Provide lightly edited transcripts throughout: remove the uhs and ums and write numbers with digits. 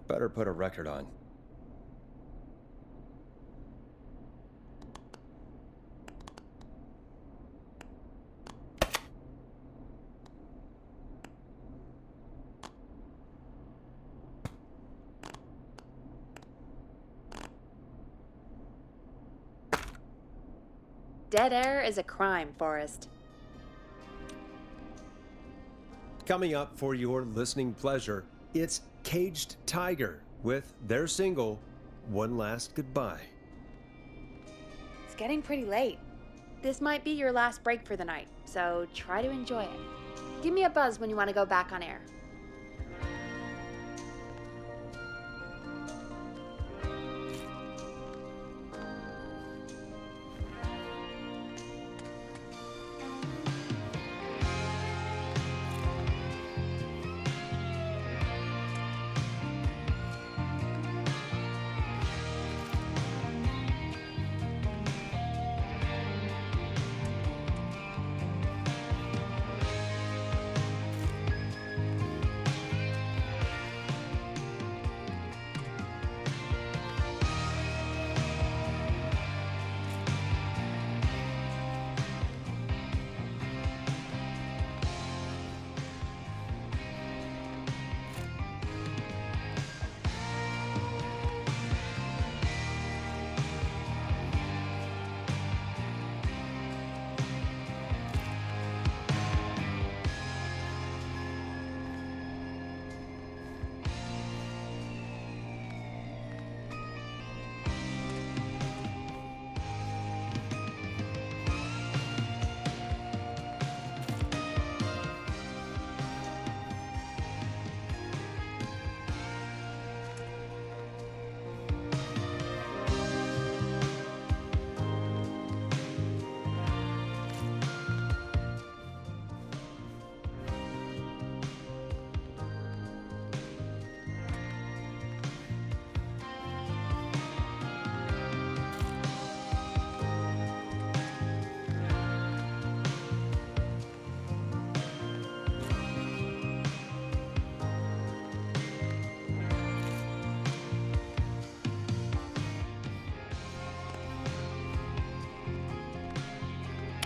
Better put a record on. Dead air is a crime, Forrest. Coming up for your listening pleasure, it's Caged Tiger with their single, One Last Goodbye. It's getting pretty late. This might be your last break for the night, so try to enjoy it. Give me a buzz when you want to go back on air.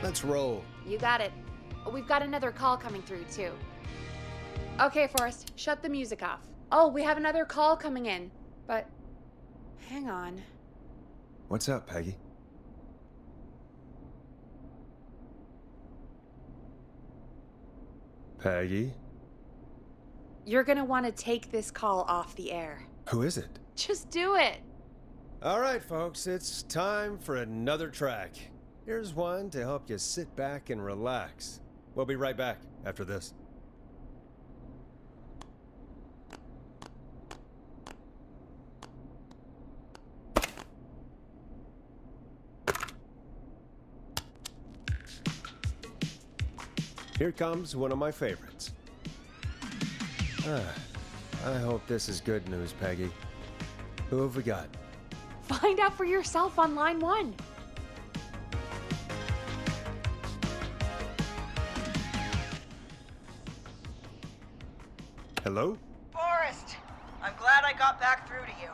Let's roll. You got it. We've got another call coming through, too. Okay, Forrest, shut the music off. Oh, we have another call coming in, but hang on. What's up, Peggy? Peggy? You're gonna want to take this call off the air. Who is it? Just do it. All right, folks, it's time for another track. Here's one to help you sit back and relax. We'll be right back after this. Here comes one of my favorites. I hope this is good news, Peggy. Who have we got? Find out for yourself on line 1. Hello? Forrest! I'm glad I got back through to you.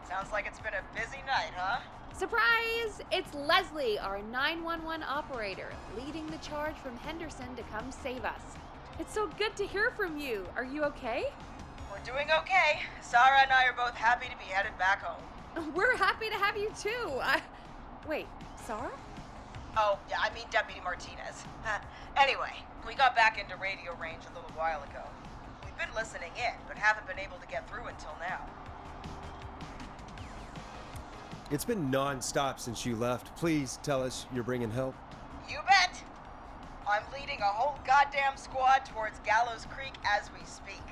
Sounds like it's been a busy night, huh? Surprise! It's Leslie, our 911 operator, leading the charge from Henderson to come save us. It's so good to hear from you. Are you okay? We're doing okay. Sarah and I are both happy to be headed back home. We're happy to have you too. Wait, Sarah? Oh, yeah, I mean Deputy Martinez. Anyway, we got back into radio range a little while ago. We've been listening in, but haven't been able to get through until now. It's been non-stop since you left. Please tell us you're bringing help. You bet! I'm leading a whole goddamn squad towards Gallows Creek as we speak.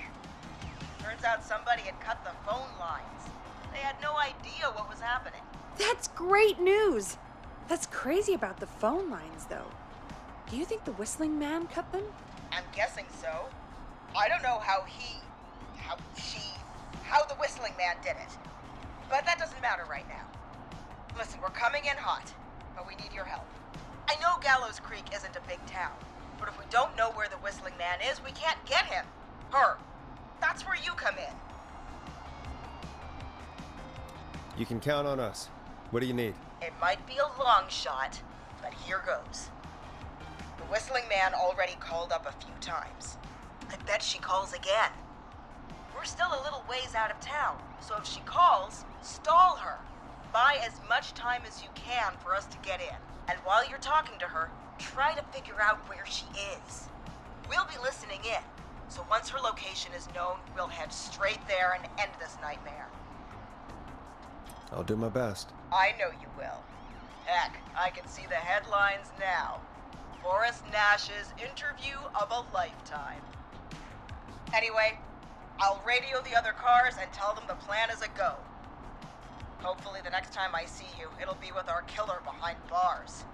Turns out somebody had cut the phone lines. They had no idea what was happening. That's great news. That's crazy about the phone lines, though. Do you think the Whistling Man cut them? I'm guessing so. I don't know how the Whistling Man did it. But that doesn't matter right now. Listen, we're coming in hot, but we need your help. I know Gallows Creek isn't a big town, but if we don't know where the Whistling Man is, we can't get him. Her. That's where you come in. You can count on us. What do you need? It might be a long shot, but here goes. The Whistling Man already called up a few times. I bet she calls again. We're still a little ways out of town, so if she calls, stall her. Buy as much time as you can for us to get in. And while you're talking to her, try to figure out where she is. We'll be listening in, so once her location is known, we'll head straight there and end this nightmare. I'll do my best. I know you will. Heck, I can see the headlines now. Forrest Nash's interview of a lifetime. Anyway, I'll radio the other cars and tell them the plan is a go. Hopefully the next time I see you, it'll be with our killer behind bars.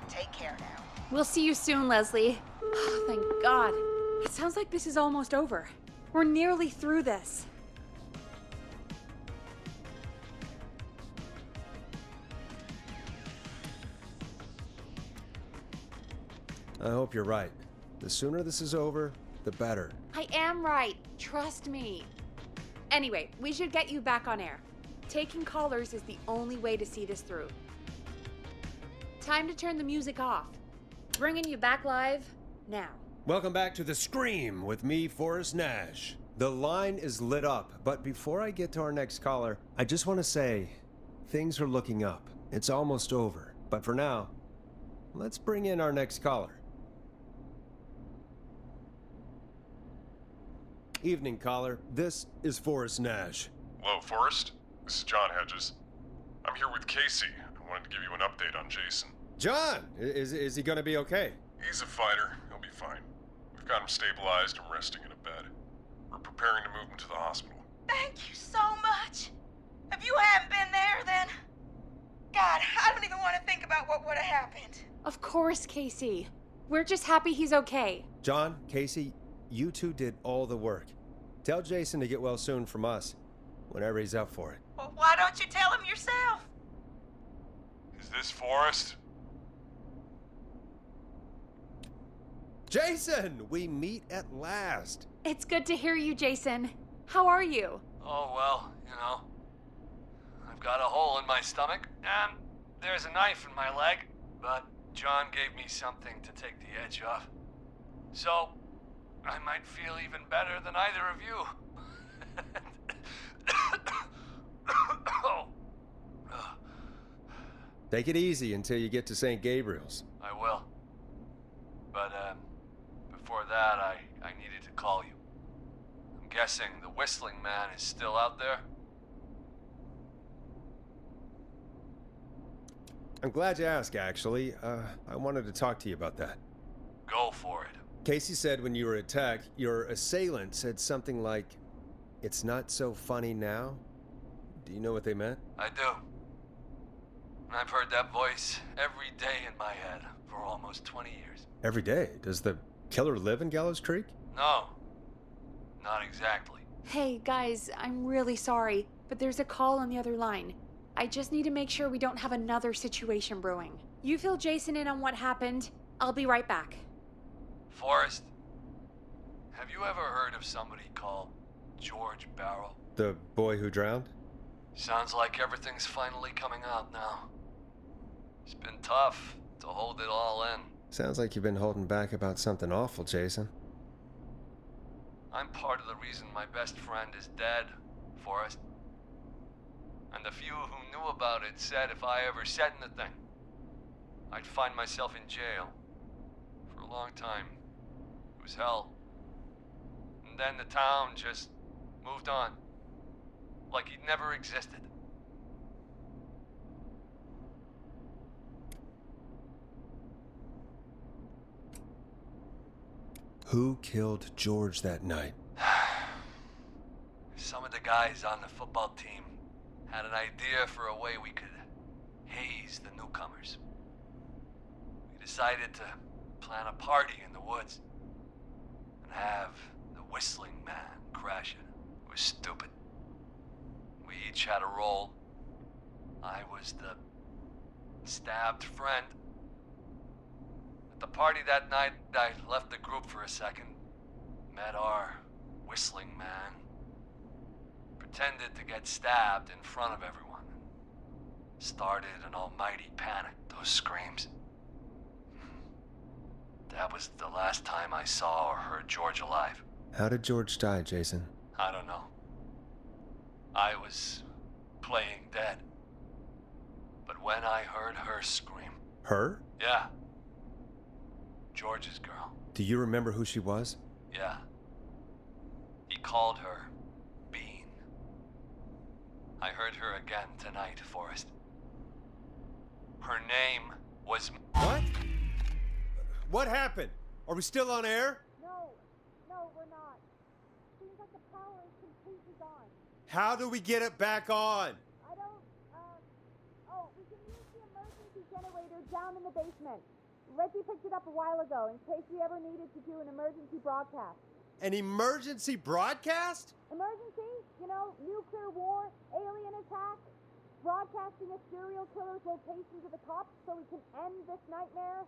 Take care now. We'll see you soon, Leslie. Oh, thank God. It sounds like this is almost over. We're nearly through this. I hope you're right. The sooner this is over, the better. I am right. Trust me. Anyway, we should get you back on air. Taking callers is the only way to see this through. Time to turn the music off. Bringing you back live now. Welcome back to The Scream with me, Forrest Nash. The line is lit up, but before I get to our next caller, I just want to say, things are looking up. It's almost over. But for now, let's bring in our next caller. Evening, caller. This is Forrest Nash. Hello, Forrest. This is John Hedges. I'm here with Casey. I wanted to give you an update on Jason. John! Is he gonna be okay? He's a fighter. He'll be fine. We've got him stabilized and resting in a bed. We're preparing to move him to the hospital. Thank you so much. If you hadn't been there, then... God, I don't even want to think about what would have happened. Of course, Casey. We're just happy he's okay. John, Casey, you two did all the work. Tell Jason to get well soon from us, whenever he's up for it. Well, why don't you tell him yourself? Is this Forrest? Jason! We meet at last. It's good to hear you, Jason. How are you? Oh, well, you know. I've got a hole in my stomach, and there's a knife in my leg, but John gave me something to take the edge off. So, I might feel even better than either of you. Oh. Take it easy until you get to St. Gabriel's. I will. But, before that, I needed to call you. I'm guessing the Whistling Man is still out there? I'm glad you asked, actually. I wanted to talk to you about that. Go for it. Casey said when you were attacked, your assailant said something like, "It's not so funny now." Do you know what they meant? I do. I've heard that voice every day in my head for almost 20 years. Every day? Does the killer live in Gallows Creek? No, not exactly. Hey, guys, I'm really sorry, but there's a call on the other line. I just need to make sure we don't have another situation brewing. You fill Jason in on what happened. I'll be right back. Forrest, have you ever heard of somebody called George Barrow? The boy who drowned? Sounds like everything's finally coming out now. It's been tough to hold it all in. Sounds like you've been holding back about something awful, Jason. I'm part of the reason my best friend is dead, Forrest. And the few who knew about it said if I ever said anything, I'd find myself in jail. For a long time. It was hell. And then the town just moved on. Like he'd never existed. Who killed George that night? Some of the guys on the football team had an idea for a way we could haze the newcomers. We decided to plan a party in the woods and have the Whistling Man crash it. It was stupid. We each had a role. I was the stabbed friend. At the party that night, I left the group for a second, met our Whistling Man, pretended to get stabbed in front of everyone. Started an almighty panic, those screams. That was the last time I saw or heard George alive. How did George die, Jason? I don't know. I was playing dead. But when I heard her scream... Her? Yeah. George's girl. Do you remember who she was? Yeah. He called her Bean. I heard her again tonight, Forrest. Her name was... What? What happened? Are we still on air? No, we're not. Seems like the power is completely gone. How do we get it back on? I don't, we can use the emergency generator down in the basement. Reggie picked it up a while ago in case we ever needed to do an emergency broadcast. An emergency broadcast? Emergency? You know, nuclear war, alien attack, broadcasting a serial killer's location to the cops so we can end this nightmare.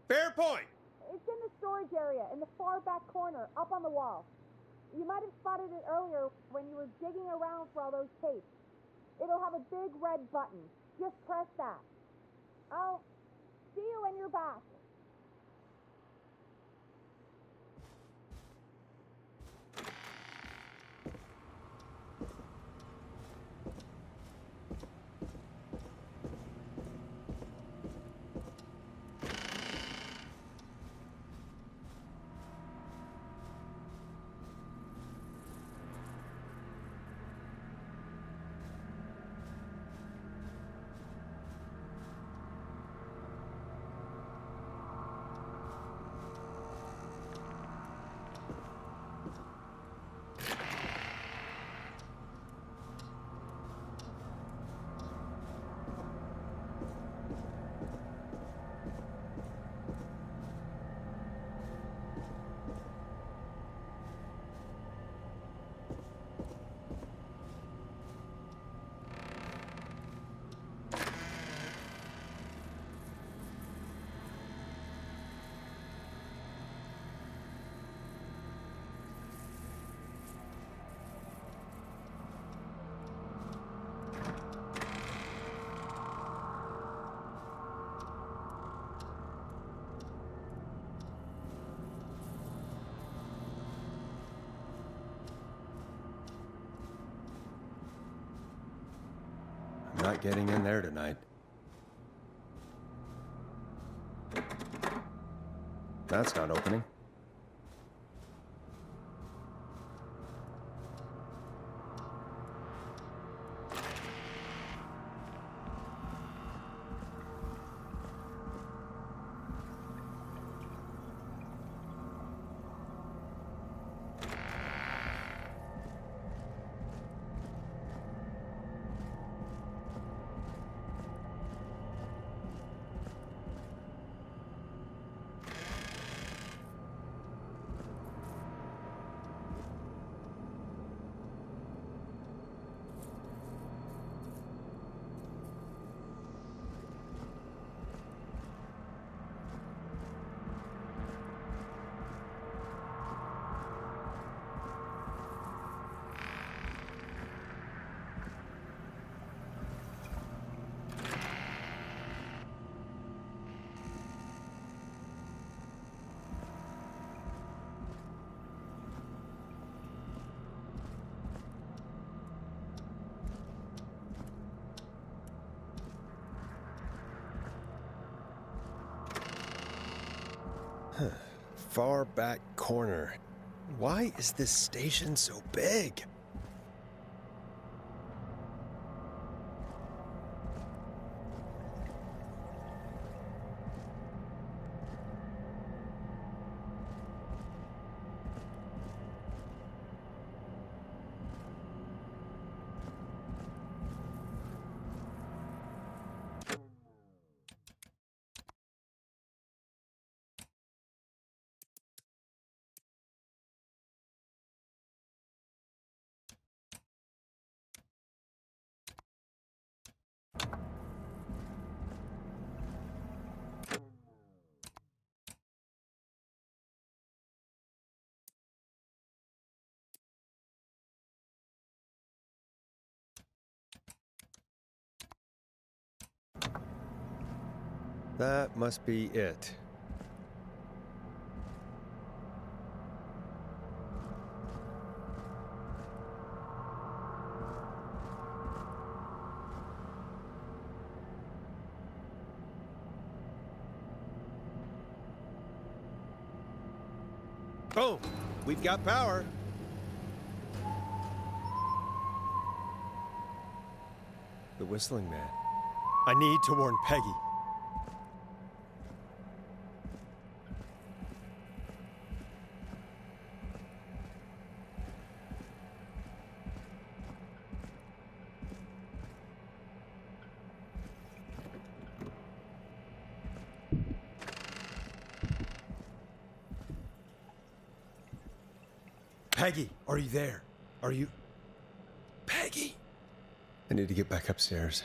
Fair point. It's in the storage area in the far back corner, up on the wall. You might have spotted it earlier when you were digging around for all those tapes. It'll have a big red button. Just press that. I'll see you when you're back. I'm not getting in there tonight. That's not opening. Far back corner. Why is this station so big? That must be it. Boom! We've got power. The Whistling Man. I need to warn Peggy. Peggy, are you there? Are you... Peggy! I need to get back upstairs.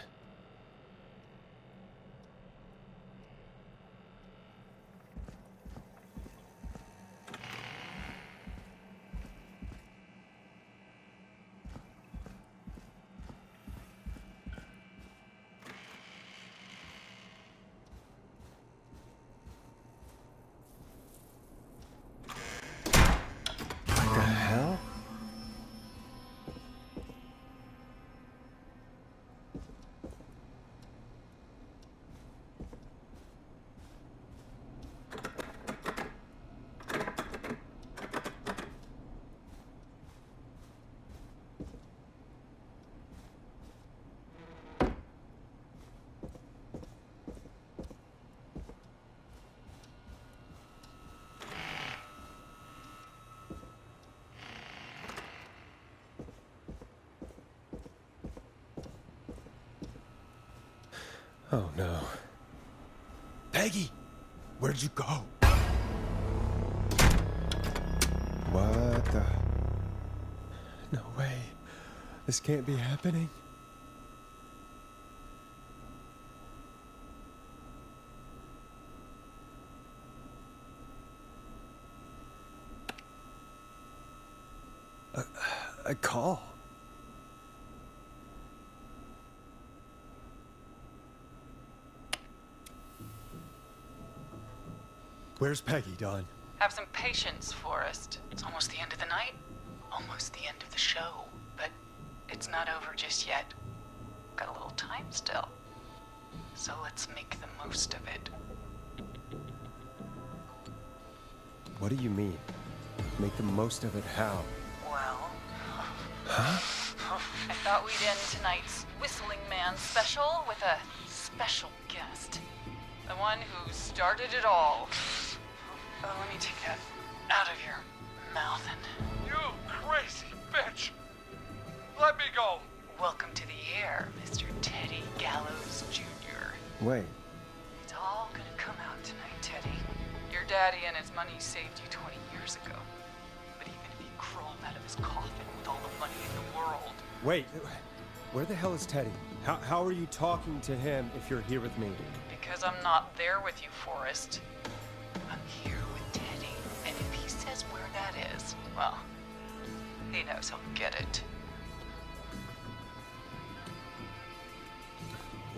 What the hell? Oh no. Peggy! Where'd you go? What the... No way. This can't be happening. A call. Where's Peggy, Don? Have some patience, Forrest. It's almost the end of the night, almost the end of the show, but it's not over just yet. Got a little time still. So let's make the most of it. What do you mean? Make the most of it how? Well, Huh? I thought we'd end tonight's Whistling Man special with a special guest. The one who started it all. Oh, let me take that out of your mouth and You crazy bitch! Let me go! welcome to the air, Mr. Teddy Gallows Jr. Wait. It's all gonna come out tonight, Teddy. Your daddy and his money saved you 20 years ago. But even if he crawled out of his coffin with all the money in the world, Wait. Where the hell is Teddy? How are you talking to him if you're here with me? because I'm not there with you, Forrest, I'm here with Teddy. And if he says where that is, well, he knows he'll get it.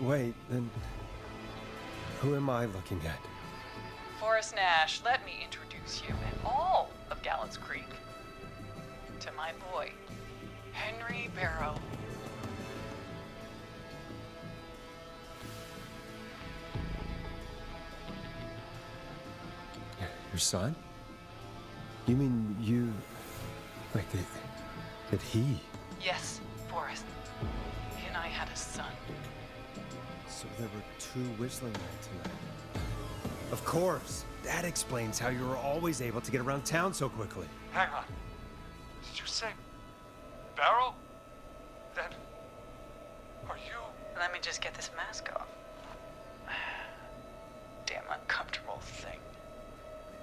Wait, then... Who am I looking at? Forrest Nash, let me introduce you and all of Gallows Creek to my boy, Henry Barrow. Your son? You mean you... Like, that he... Yes, Forrest. He and I had a son. So there were two Whistling Men tonight. Of course! That explains how you were always able to get around town so quickly. Hang on. Did you say Barrow? Then are you? Let me just get this mask off. Damn uncomfortable thing.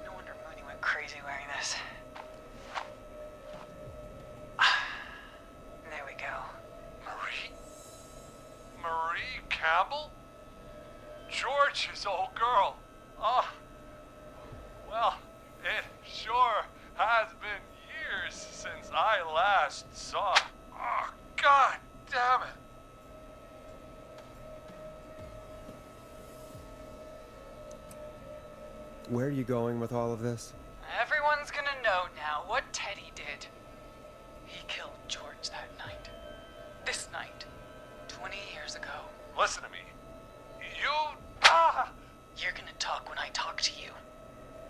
No wonder Mooney went crazy wearing this. There we go. Marie Campbell? George's old girl. Oh, well, it sure has been years since I last saw. Oh, God damn it. where are you going with all of this? Everyone's gonna know now what Teddy did. He killed George that night. This night. 20 years ago. Listen to me. You're gonna talk when I talk to you.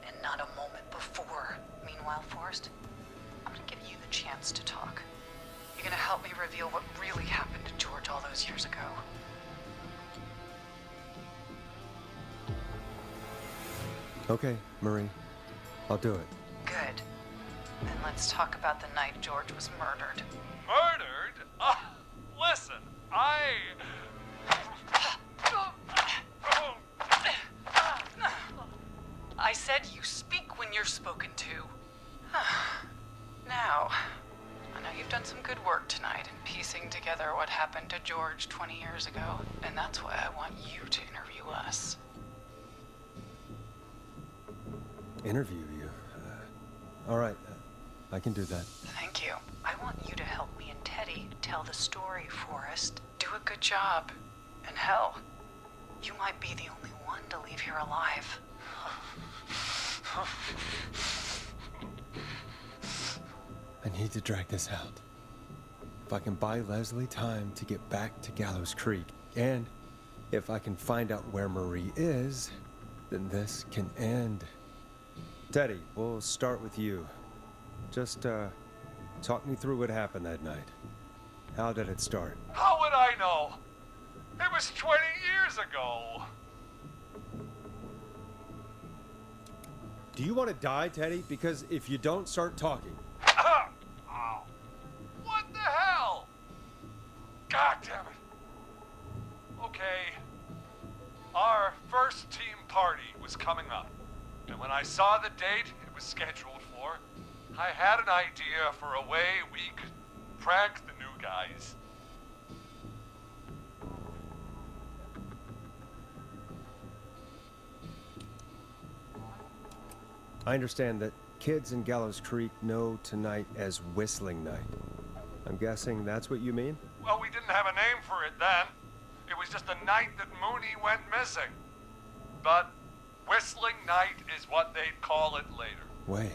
And not a moment before. Meanwhile, Forrest, I'm gonna give you the chance to talk. You're gonna help me reveal what really happened to George all those years ago. Okay, Marie. I'll do it. Good. Then let's talk about the night George was murdered. Murdered? Listen, I said you speak when you're spoken to. Now, I know you've done some good work tonight in piecing together what happened to George 20 years ago, and that's why I want you to interview us. Interview you? All right. I can do that. Thank you. I want you to help me and Teddy tell the story, Forrest. Do a good job. And hell, you might be the only one to leave here alive. I need to drag this out. If I can buy Leslie time to get back to Gallows Creek, and if I can find out where Marie is, then this can end. Teddy, we'll start with you. Just, talk me through what happened that night. How did it start? How would I know? It was 20 years ago. Do you want to die, Teddy? Because if you don't start talking... Ow. What the hell? God damn it. Okay. Our first team party was coming up. And when I saw the date it was scheduled for, I had an idea for a way we could prank the new guys. I understand that kids in Gallows Creek know tonight as Whistling Night. I'm guessing that's what you mean? Well, we didn't have a name for it then. It was just the night that Mooney went missing. But Whistling Night is what they'd call it later. Wait.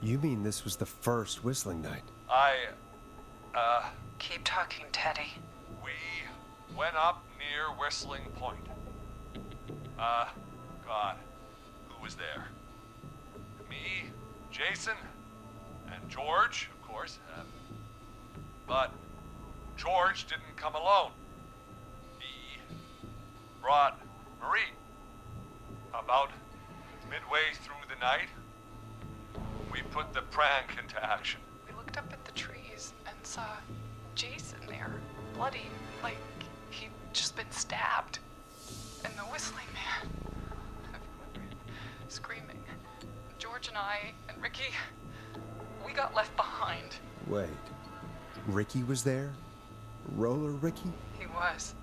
You mean this was the first Whistling Night? Keep talking, Teddy. We went up near Whistling Point. God, who was there? Me, Jason, and George, of course. But George didn't come alone. He brought Marie. About midway through the night, we put the prank into action. We looked up at the trees and saw Jason there, bloody, like he'd just been stabbed. And the Whistling Man, screaming. George and I and Ricky, we got left behind. Wait. Ricky was there? Roller Ricky? He was.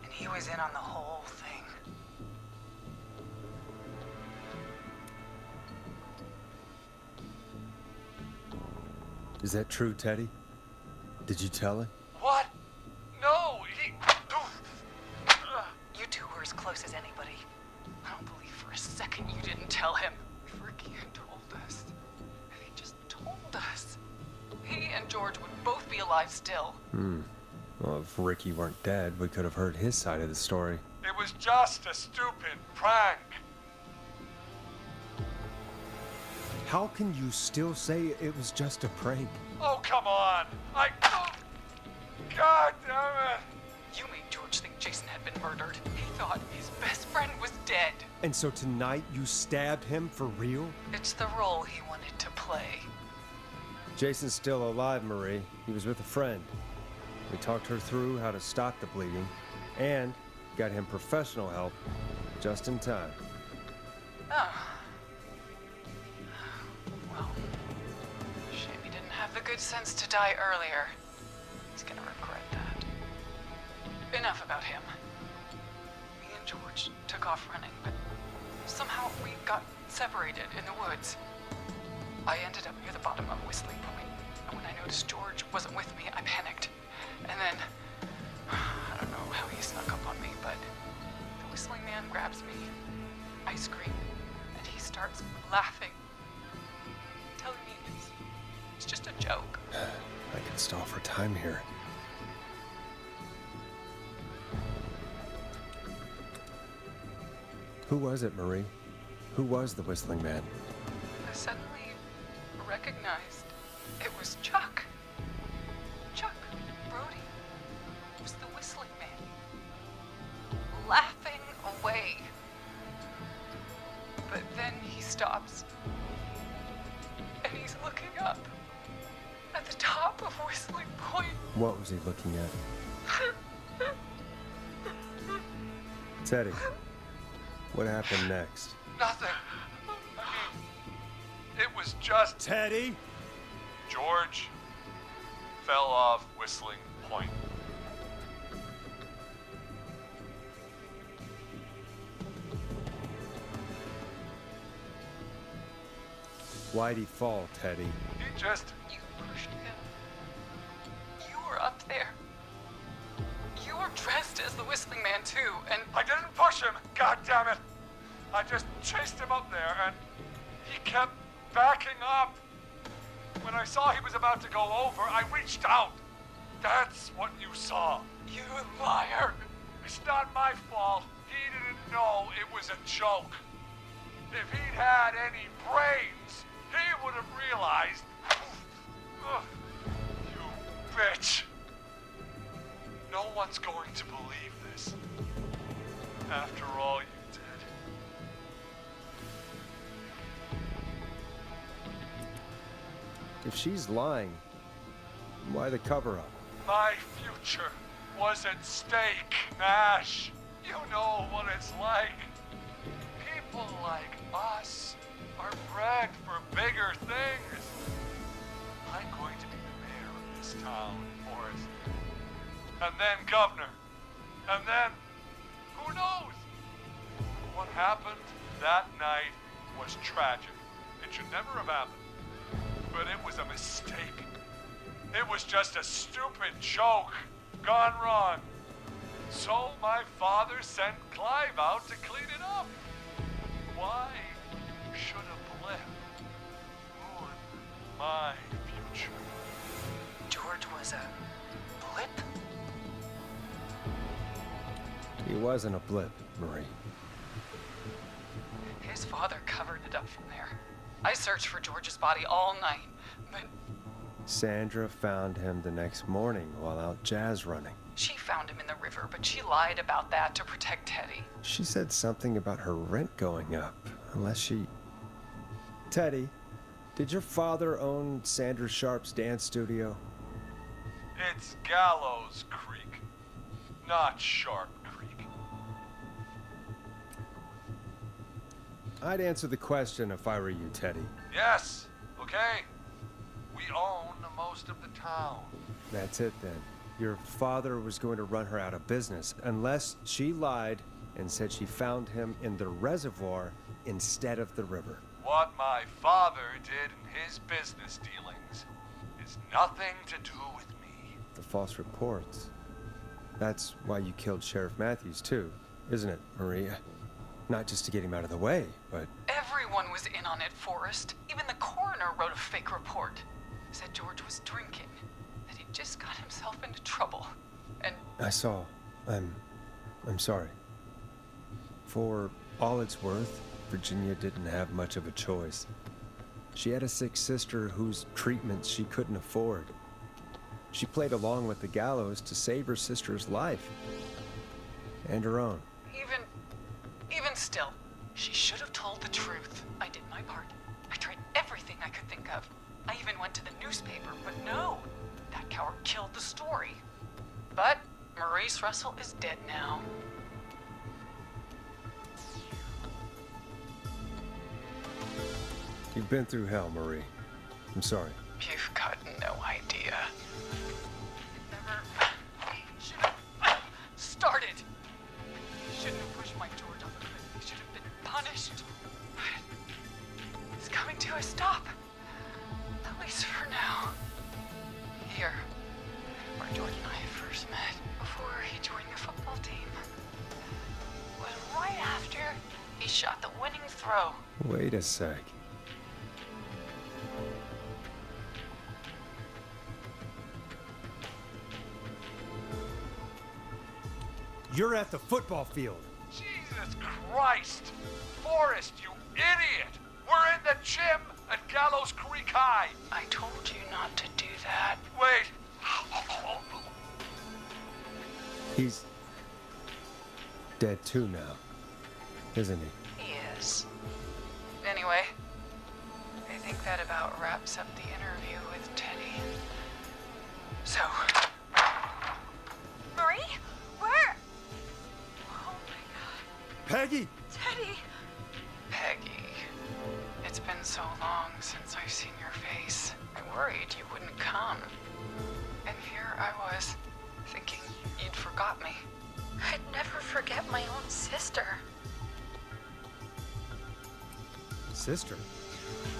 And he was in on the whole thing. Is that true, Teddy? Did you tell him? What? No, he... You two were as close as anybody. I don't believe for a second you didn't tell him. If Ricky had told us, if he just told us, he and George would both be alive still. Well, if Ricky weren't dead, we could have heard his side of the story. It was just a stupid prank. How can you still say it was just a prank? Oh, come on. God damn it. You made George think Jason had been murdered. He thought his best friend was dead. And so tonight you stabbed him for real? It's the role he wanted to play. Jason's still alive, Marie. He was with a friend. We talked her through how to stop the bleeding and got him professional help just in time. Oh. Well, shame he didn't have the good sense to die earlier. He's gonna regret that. Enough about him. Me and George took off running, but somehow we got separated in the woods. I ended up near the bottom of Whistling Point, and when I noticed George wasn't with me, I panicked. And then, I don't know how he snuck up on me, but the Whistling Man grabs me. I scream. time here. Who was it, Marie? Who was the Whistling Man? I suddenly recognized it was Chuck. Chuck Brody was the Whistling Man, laughing away. But then he stops, and he's looking up at the top of Whistling Point. What was he looking at? Teddy, what happened next? Nothing. I mean, it was just Teddy? George fell off Whistling Point. Why'd he fall, Teddy? He just... You pushed him. You were up there. You were dressed as the Whistling Man too, and I didn't push him, God damn it! I just chased him up there, and he kept backing up. When I saw he was about to go over, I reached out. That's what you saw. you liar. It's not my fault. He didn't know it was a joke. If he'd had any brains, he would have realized. Ugh, you bitch. No one's going to believe this. After all you did. If she's lying, why the cover-up? My future was at stake, Nash. You know what it's like. People like us are bred for bigger things. I'm going to be the mayor of this town, Forrest. And then governor. And then, who knows? What happened that night was tragic. It should never have happened. But it was a mistake. It was just a stupid joke gone wrong. So my father sent Clive out to clean it up. Why should a blip ruin my future? George was a blip? He wasn't a blip, Marie. His father covered it up from there. I searched for George's body all night, but Sandra found him the next morning while out jazz running. she found him in the river, but she lied about that to protect Teddy. She said something about her rent going up, unless she... Teddy, did your father own Sandra Sharp's dance studio? It's Gallows Creek, not Sharp Creek. I'd answer the question if I were you, Teddy. Yes, okay. We own most of the town. That's it then. Your father was going to run her out of business unless she lied and said she found him in the reservoir instead of the river. What my father did in his business dealings is nothing to do with me. The false reports. That's why you killed Sheriff Matthews too, isn't it, Maria? Not just to get him out of the way, but... Everyone was in on it, Forrest. Even the coroner wrote a fake report. Said George was drinking, that he just got himself into trouble. And I saw. I'm sorry. For all it's worth, Virginia didn't have much of a choice. She had a sick sister whose treatments she couldn't afford. She played along with the gallows to save her sister's life. And her own. even still, she should have told the truth. I did my part. I tried everything I could think of. I even went to the newspaper, but no. That coward killed the story. But Maurice Russell is dead now. You've been through hell, Marie. I'm sorry. You've got no idea. Never should have started. Shouldn't have pushed my George off the cliff. He should have been punished. It's coming to a stop. At least for now. Here, where George and I first met, before he joined the football team. Was right after he shot the winning throw. Wait a sec. You're at the football field. Jesus Christ! Forrest, you idiot! We're in the gym at Gallows Creek High! I told you not to do that. Wait! He's dead too now, isn't he? He is. Anyway, I think that about wraps up the interview with Teddy. So... Marie? Where? Oh my god. Peggy! Teddy! Peggy, it's been so long since I've seen your face. I worried you wouldn't come. And here I was, thinking you'd forgot me. I'd never forget my own sister. Sister?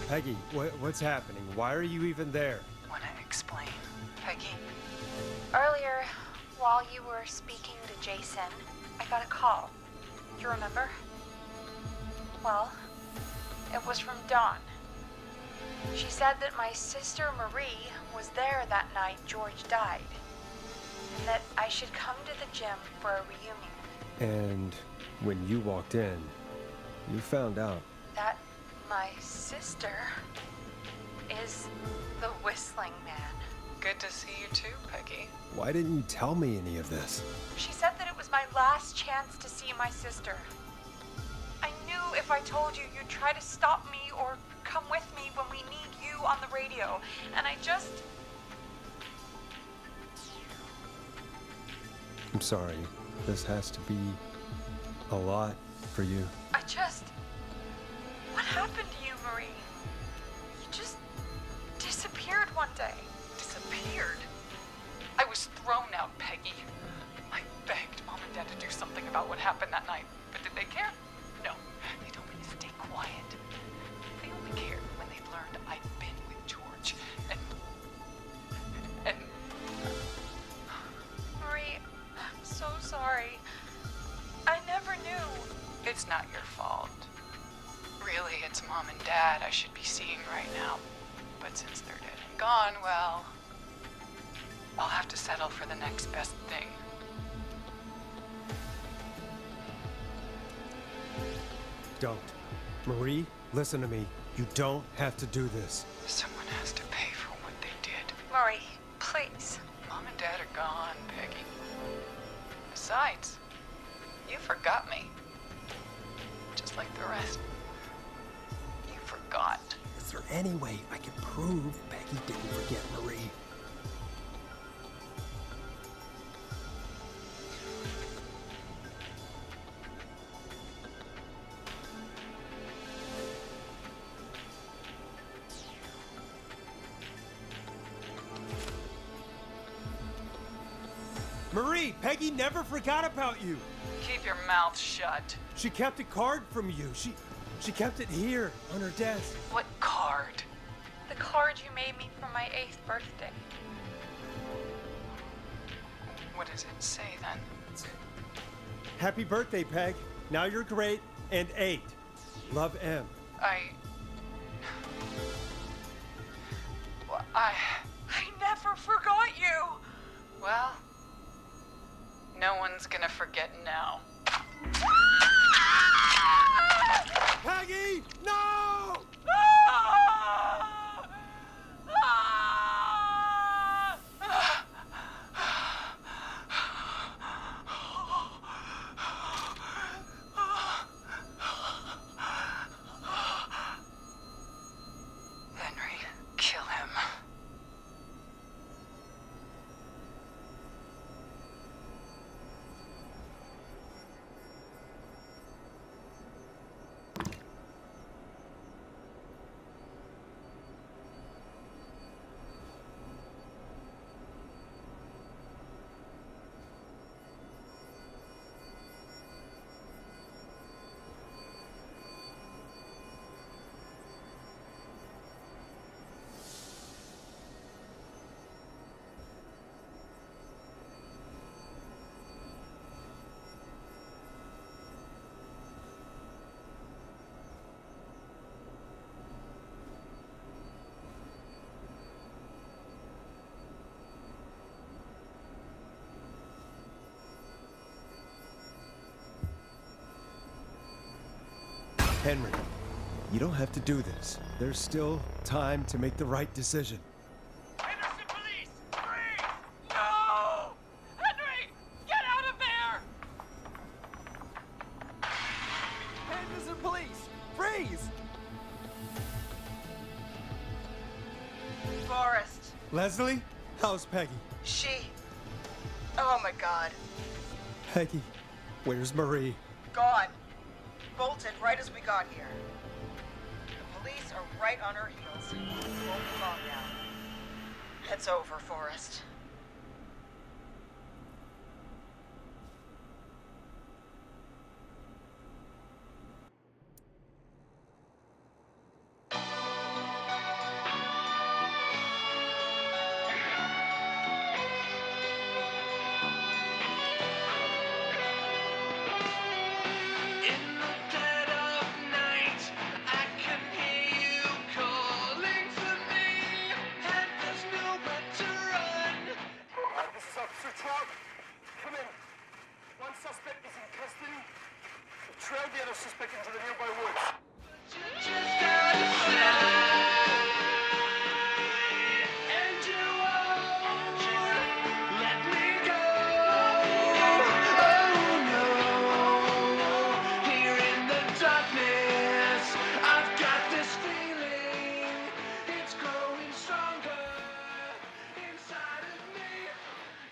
Peggy, what's happening? Why are you even there? Wanna explain, Peggy? Earlier, while you were speaking to Jason, I got a call. Do you remember? Well, it was from Dawn. She said that my sister Marie was there that night George died, and that I should come to the gym for a reunion. And when you walked in, you found out. That my sister is the Whistling Man. Good to see you too, Peggy. Why didn't you tell me any of this? She said that it was my last chance to see my sister. I knew if I told you, you'd try to stop me or come with me when we need you on the radio. And I just... I'm sorry. This has to be a lot for you. What happened to you, Marie? You just disappeared one day. Disappeared? I was thrown out, Peggy. I begged Mom and Dad to do something about what happened that night, but did they care? No. They told me to stay quiet. They only cared when they learned I'd been with George. And... Marie, I'm so sorry. I never knew. It's not your fault. Really, it's Mom and Dad I should be seeing right now. But since they're dead and gone, well... I'll have to settle for the next best thing. Don't. Marie, listen to me. You don't have to do this. Someone has to pay for what they did. Marie, please. Mom and Dad are gone, Peggy. Besides, you forgot me. Just like the rest. You forgot. Is there any way I can prove Peggy didn't forget Marie? Marie, Peggy never forgot about you. Keep your mouth shut. She kept a card from you. She kept it here on her desk. What card? The card you made me for my 8th birthday. What does it say then? Happy birthday, Peg. Now you're great and 8. Love, M. Well, I never forgot you. Well, no one's gonna forget now. Peggy, no! Henry, kill him. Henry, you don't have to do this. There's still time to make the right decision. Henderson police! Freeze! No! Henry! Get out of there! Henderson police! Freeze! Forrest. Leslie, how's Peggy? Oh my god. Peggy, where's Marie? Gone. Bolted right as we got here. The police are right on her heels. Won't be long now. It's over, Forrest. Trail the other suspect into the nearby woods.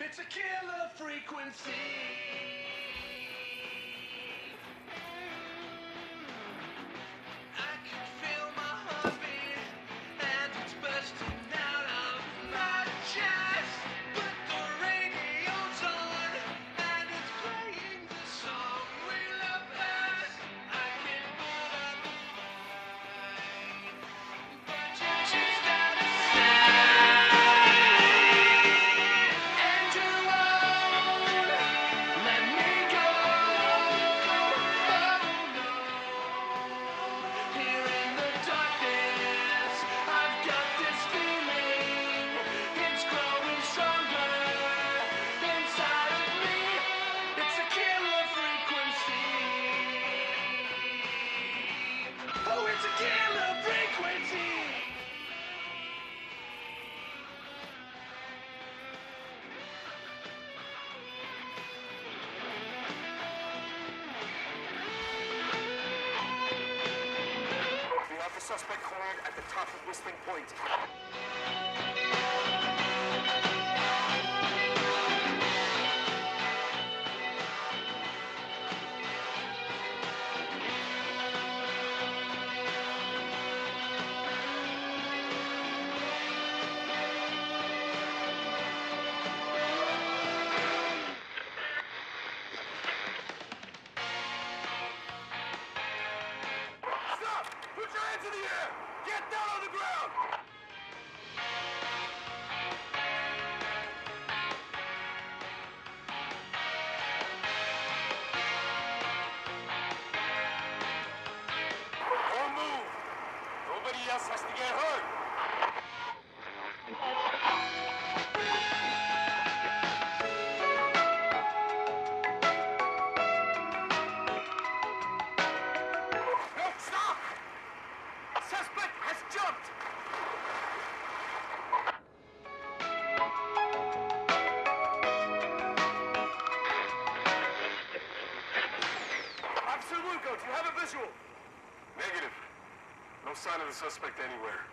It's a killer frequency. Suspect cornered at the top of Whistling Point. Hands in the air! Get down on the ground! Don't move! Nobody else has to get hurt! Do you have a visual? Negative. No sign of the suspect anywhere.